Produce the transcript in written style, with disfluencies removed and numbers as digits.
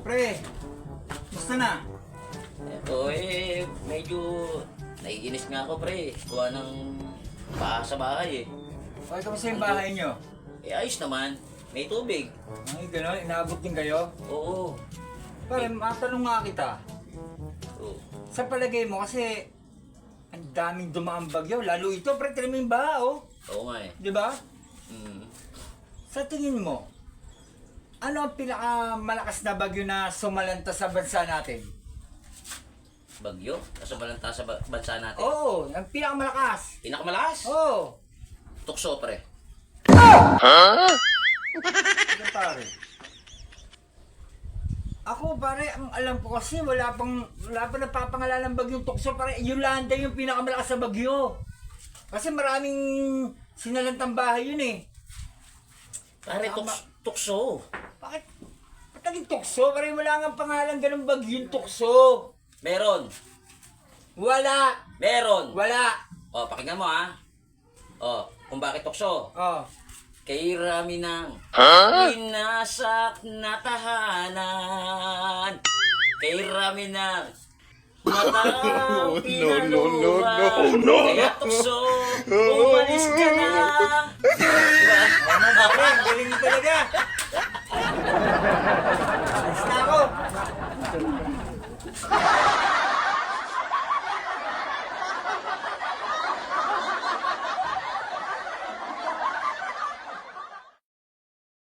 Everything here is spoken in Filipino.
Pre, gusto na? Ito medyo naiinis nga ako pre. Kuha ng baha sa bahay Okay, kamusta yung bahay nyo? ayos naman. May tubig. Ay, gano'n, inaabot din kayo? Oo. Pare, matanong nga kita. Oo. Sa palagay mo, kasi ang daming dumaang bagyo, lalo ito, pre, tira mo yung baha, oh. Oo nga Di ba? Mm. Sa tingin mo, ano ang pinakamalakas na bagyo na sumalanta sa bansa natin? Bagyo? Nasa balanta sa bansa natin. Oo, ang pinakamalakas. Pinakamalakas? Oo. Tukso pre. Ito, pare. Ako pare, ang alam ko kasi wala pa napapangalanan bagyong tukso, pare. Yolanda yung pinakamalakas sa bagyo. Kasi maraming sinalantang bahay yun eh. Pare, tukso. Bakit? Ba't naging tukso? Pare, wala nga pangalan ganun bagyong tukso. Meron. Wala. Meron. Wala. O, pakinggan mo ha. O, kung bakit tukso. Oh. Kay rami ng inasak na tahanan. Kay rami ng matang pinaluhan. Kaya tukso, umalis ka na. Diba? Ano ba, pre? Ang galing mo talaga. Alis na ako.